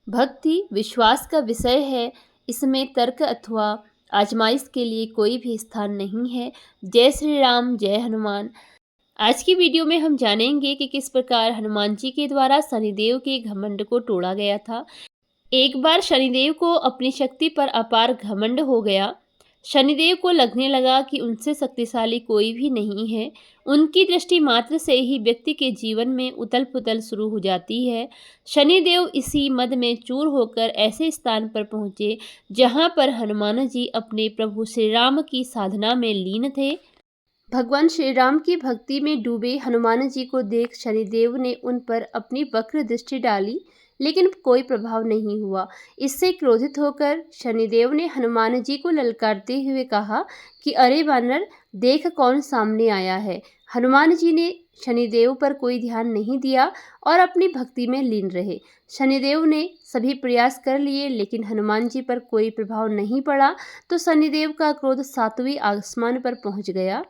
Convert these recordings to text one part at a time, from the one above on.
भक्ति विश्वास का विषय है। इसमें तर्क अथवा आजमाइश के लिए कोई भी स्थान नहीं है। जय श्री राम, जय हनुमान। आज की वीडियो में हम जानेंगे कि किस प्रकार हनुमान जी के द्वारा शनिदेव के घमंड को तोड़ा गया था। एक बार शनिदेव को अपनी शक्ति पर अपार घमंड हो गया। शनिदेव को लगने लगा कि उनसे शक्तिशाली कोई भी नहीं है। उनकी दृष्टि मात्र से ही व्यक्ति के जीवन में उथल पुथल शुरू हो जाती है। शनिदेव इसी मद में चूर होकर ऐसे स्थान पर पहुँचे जहाँ पर हनुमान जी अपने प्रभु श्री राम की साधना में लीन थे। भगवान श्री राम की भक्ति में डूबे हनुमान जी को देख शनिदेव ने उन पर अपनी वक्र दृष्टि डाली, लेकिन कोई प्रभाव नहीं हुआ। इससे क्रोधित होकर शनिदेव ने हनुमान जी को ललकारते हुए कहा कि अरे वानर, देख कौन सामने आया है। हनुमान जी ने शनिदेव पर कोई ध्यान नहीं दिया और अपनी भक्ति में लीन रहे। शनिदेव ने सभी प्रयास कर लिए, लेकिन हनुमान जी पर कोई प्रभाव नहीं पड़ा। तो शनिदेव का क्रोध सातवें आसमान पर पहुंच गया।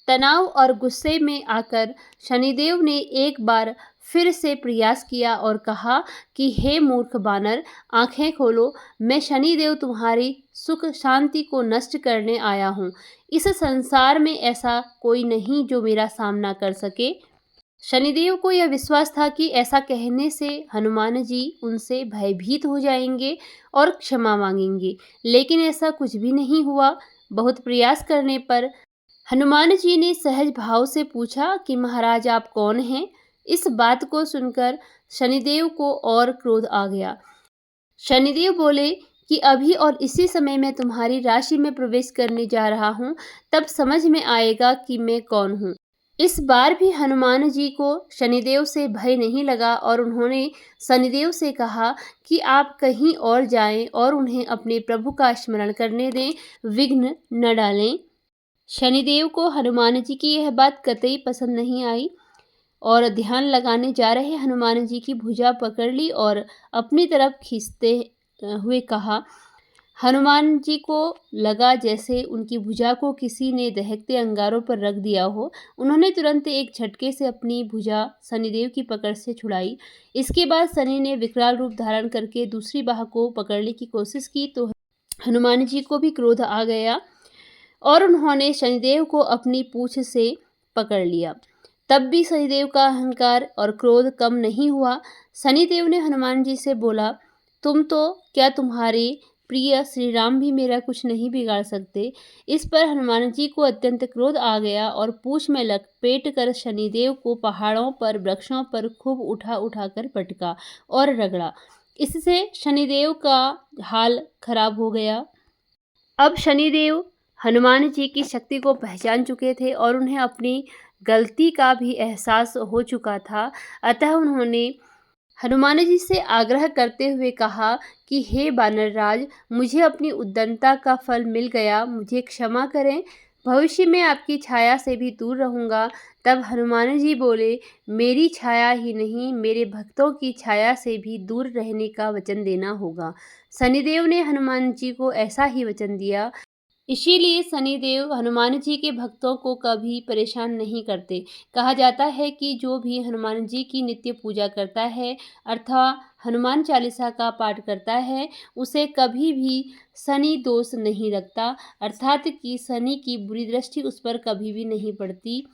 तनाव और गुस्से में आकर शनिदेव ने एक बार फिर से प्रयास किया और कहा कि हे मूर्ख बानर, आंखें खोलो। मैं शनिदेव तुम्हारी सुख शांति को नष्ट करने आया हूँ। इस संसार में ऐसा कोई नहीं जो मेरा सामना कर सके। शनिदेव को यह विश्वास था कि ऐसा कहने से हनुमान जी उनसे भयभीत हो जाएंगे और क्षमा मांगेंगे, लेकिन ऐसा कुछ भी नहीं हुआ। बहुत प्रयास करने पर हनुमान जी ने सहज भाव से पूछा कि महाराज, आप कौन हैं? इस बात को सुनकर शनिदेव को और क्रोध आ गया। शनिदेव बोले कि अभी और इसी समय मैं तुम्हारी राशि में प्रवेश करने जा रहा हूँ, तब समझ में आएगा कि मैं कौन हूँ। इस बार भी हनुमान जी को शनिदेव से भय नहीं लगा और उन्होंने शनिदेव से कहा कि आप कहीं और जाएं और उन्हें अपने प्रभु का स्मरण करने दें, विघ्न न डालें। शनिदेव को हनुमान जी की यह बात कतई पसंद नहीं आई और ध्यान लगाने जा रहे हनुमान जी की भुजा पकड़ ली और अपनी तरफ खींचते हुए कहा। हनुमान जी को लगा जैसे उनकी भुजा को किसी ने दहकते अंगारों पर रख दिया हो। उन्होंने तुरंत एक झटके से अपनी भुजा शनिदेव की पकड़ से छुड़ाई। इसके बाद शनि ने विकराल रूप धारण करके दूसरी बाह को पकड़ने की कोशिश की तो हनुमान जी को भी क्रोध आ गया और उन्होंने शनिदेव को अपनी पूंछ से पकड़ लिया। तब भी शनिदेव का अहंकार और क्रोध कम नहीं हुआ। शनिदेव ने हनुमान जी से बोला, तुम तो क्या तुम्हारे प्रिय श्री राम भी मेरा कुछ नहीं बिगाड़ सकते। इस पर हनुमान जी को अत्यंत क्रोध आ गया और पूंछ में लपेट कर शनिदेव को पहाड़ों पर, वृक्षों पर खूब उठा उठाकर पटका और रगड़ा। इससे शनिदेव का हाल खराब हो गया। अब शनिदेव हनुमान जी की शक्ति को पहचान चुके थे और उन्हें अपनी गलती का भी एहसास हो चुका था। अतः उन्होंने हनुमान जी से आग्रह करते हुए कहा कि हे बानरराज, मुझे अपनी उद्दंडता का फल मिल गया, मुझे क्षमा करें। भविष्य में आपकी छाया से भी दूर रहूँगा। तब हनुमान जी बोले, मेरी छाया ही नहीं, मेरे भक्तों की छाया से भी दूर रहने का वचन देना होगा। शनिदेव ने हनुमान जी को ऐसा ही वचन दिया। इसीलिए शनिदेव हनुमान जी के भक्तों को कभी परेशान नहीं करते। कहा जाता है कि जो भी हनुमान जी की नित्य पूजा करता है अर्थात हनुमान चालीसा का पाठ करता है, उसे कभी भी शनि दोष नहीं लगता, अर्थात कि शनि की बुरी दृष्टि उस पर कभी भी नहीं पड़ती।